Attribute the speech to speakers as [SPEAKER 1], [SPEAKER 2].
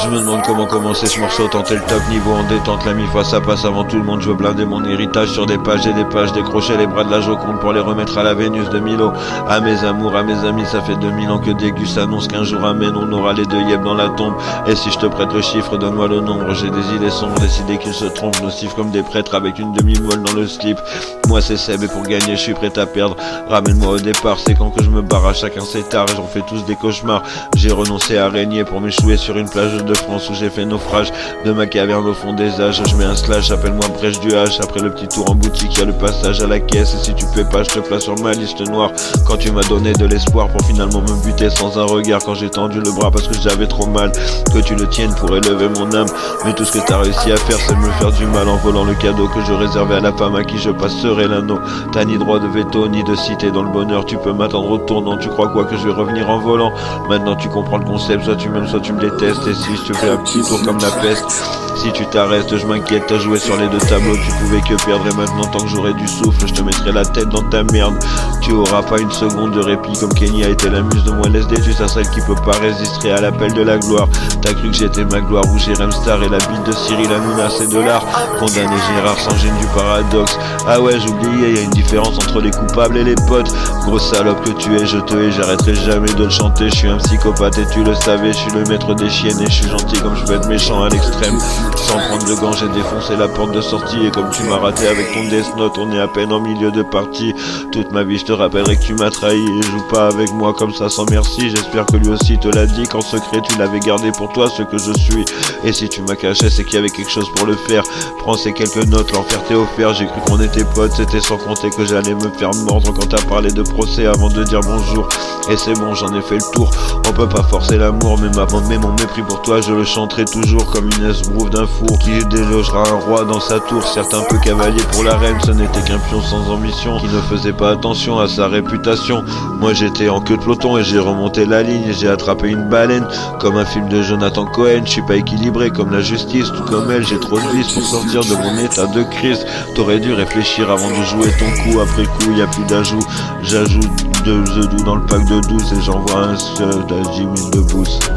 [SPEAKER 1] Je me demande comment commencer ce morceau, tenter le top niveau en détente, la mi-fois ça passe avant tout le monde, je veux blinder mon héritage sur des pages et des pages, décrocher les bras de la Joconde pour les remettre à la Vénus de Milo. À mes amours, à mes amis, ça fait 2000 ans que Dégus annonce qu'un jour amène, on aura les deux yeux dans la tombe. Et si je te prête le chiffre, donne-moi le nombre, j'ai des idées sombres, décidé qu'ils se trompent, nocifs comme des prêtres avec une demi-moelle dans le slip. Moi c'est Seb et pour gagner je suis prêt à perdre, ramène-moi au départ, c'est quand que je me barre, à chacun c'est tard et j'en fais tous des cauchemars. J'ai renoncé à régner pour m'échouer sur une plage de France où j'ai fait naufrage de ma caverne au fond des âges. Je mets un slash, appelle-moi brèche du H. Après le petit tour en boutique, y'a le passage à la caisse. Et si tu peux pas, je te place sur ma liste noire. Quand tu m'as donné de l'espoir pour finalement me buter sans un regard, quand j'ai tendu le bras parce que j'avais trop mal, que tu le tiennes pour élever mon âme. Mais tout ce que t'as réussi à faire, c'est de me faire du mal en volant le cadeau que je réservais à la femme à qui je passerai l'anneau. T'as ni droit de veto, ni de cité dans le bonheur. Tu peux m'attendre au tournant, tu crois quoi que je vais revenir en volant? Maintenant tu comprends le concept, soit tu m'aimes, soit tu me détestes. Et si je te fais un petit tour comme la peste, si tu t'arrêtes, je m'inquiète, t'as joué sur les deux tableaux, tu pouvais que perdre. Et maintenant tant que j'aurai du souffle, je te mettrai la tête dans ta merde. Tu auras pas une seconde de répit comme Kenny a été la muse de mon LSD. Tu seras celle qui peut pas résister à l'appel de la gloire. T'as cru que j'étais ma gloire, ou Jérém Star et la bite de Cyril Hanouna, c'est de l'art. Condamné Gérard sans gêne du paradoxe. Ah ouais, j'oubliais, y a une différence entre les coupables et les potes. Grosse salope que tu es, je te hais, j'arrêterai jamais de le chanter. Je suis un psychopathe et tu le savais, je suis le maître des chiennes et je suis gentil comme je peux être méchant à l'extrême. Sans prendre de gants, j'ai défoncé la porte de sortie. Et comme tu m'as raté avec ton Death Note, on est à peine en milieu de partie. Toute ma vie je te rappellerai que tu m'as trahi. Et joue pas avec moi comme ça sans merci. J'espère que lui aussi te l'a dit, qu'en secret tu l'avais gardé pour toi ce que je suis. Et si tu m'as caché, c'est qu'il y avait quelque chose pour le faire. Prends ces quelques notes, l'enfer t'est offert. J'ai cru qu'on était potes, c'était sans compter que j'allais me faire mordre quand t'as parlé de procès avant de dire bonjour. Et c'est bon, j'en ai fait le tour. On peut pas forcer l'amour, mais mon mépris pour toi je le chanterai toujours comme une esbrouve d'un four qui délogera un roi dans sa tour. Certes un peu cavalier pour la reine, ce n'était qu'un pion sans ambition qui ne faisait pas attention à sa réputation. Moi j'étais en queue de peloton et j'ai remonté la ligne et j'ai attrapé une baleine comme un film de Jonathan Cohen. Je suis pas équilibré comme la justice, tout comme elle, j'ai trop de vices pour sortir de mon état de crise. T'aurais dû réfléchir avant de jouer ton coup. Après coup y a plus d'ajout, j'ajoute 2 œufs doux dans le pack de 12 et j'envoie un seul à Jimmy de Boost.